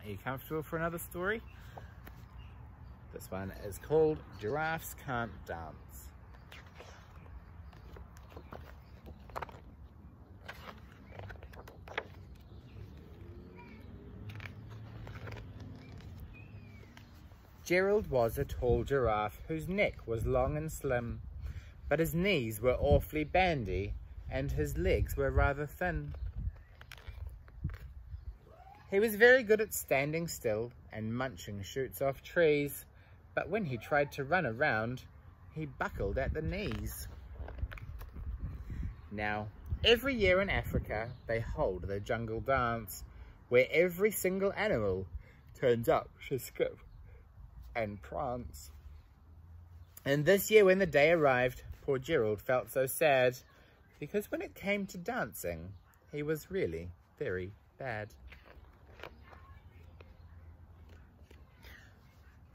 Are you comfortable for another story? This one is called Giraffes Can't Dance. Gerald was a tall giraffe whose neck was long and slim, but his knees were awfully bandy and his legs were rather thin. He was very good at standing still and munching shoots off trees, but when he tried to run around, he buckled at the knees. Now, every year in Africa, they hold the jungle dance, where every single animal turns up to skip and prance. And this year when the day arrived, poor Gerald felt so sad, because when it came to dancing, he was really very bad.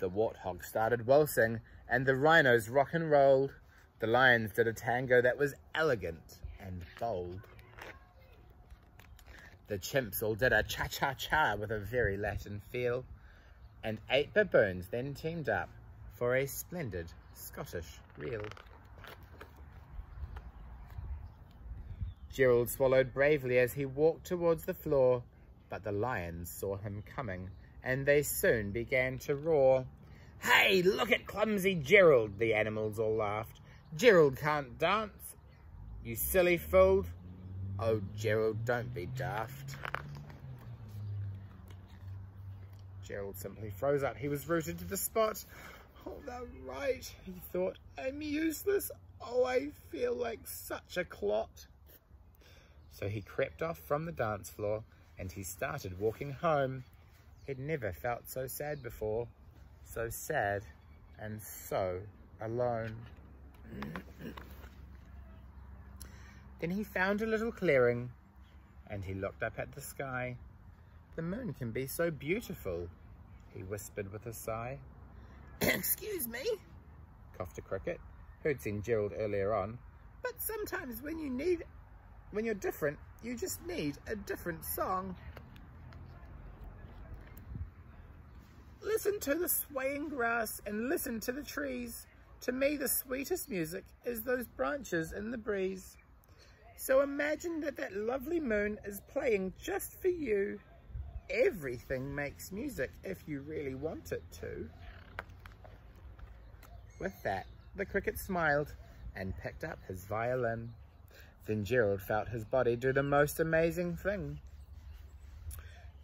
The warthog started waltzing, and the rhinos rock and rolled. The lions did a tango that was elegant and bold. The chimps all did a cha-cha-cha with a very Latin feel, and 8 baboons then teamed up for a splendid Scottish reel. Gerald swallowed bravely as he walked towards the floor, but the lions saw him coming, and they soon began to roar. "Hey, look at clumsy Gerald," the animals all laughed. "Gerald can't dance, you silly fool." "Oh, Gerald, don't be daft." Gerald simply froze up. He was rooted to the spot. "Oh, they're right," he thought. "I'm useless. Oh, I feel like such a clot." So he crept off from the dance floor and he started walking home. He'd never felt so sad before. So sad and so alone. Then he found a little clearing and he looked up at the sky. "The moon can be so beautiful," he whispered with a sigh. "Excuse me," coughed a cricket, who'd seen Gerald earlier on, "but sometimes when you're different, you just need a different song." "Listen to the swaying grass and listen to the trees. To me, the sweetest music is those branches in the breeze. So imagine that lovely moon is playing just for you. Everything makes music if you really want it to." With that, the cricket smiled and picked up his violin. Then Gerald felt his body do the most amazing thing.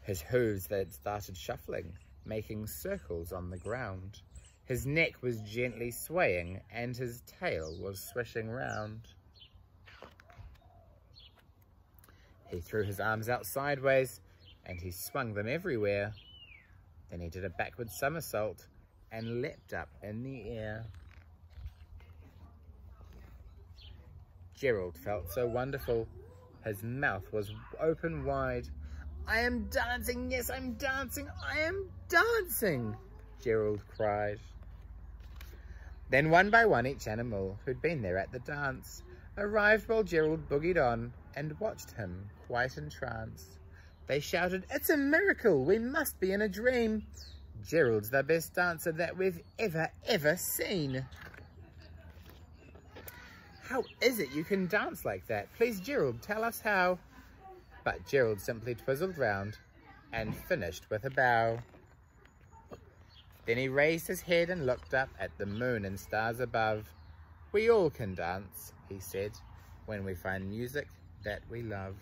His hooves then started shuffling, making circles on the ground. His neck was gently swaying and his tail was swishing round. He threw his arms out sideways and he swung them everywhere. Then he did a backward somersault and leapt up in the air. Gerald felt so wonderful. His mouth was open wide. "I am dancing, yes, I'm dancing, I am dancing," Gerald cried. Then one by one each animal who'd been there at the dance arrived while Gerald boogied on and watched him quite entranced. They shouted, "It's a miracle, we must be in a dream. Gerald's the best dancer that we've ever seen." "How is it you can dance like that? Please, Gerald, tell us how." But Gerald simply twizzled round and finished with a bow. Then he raised his head and looked up at the moon and stars above. "We all can dance," he said, "when we find music that we love."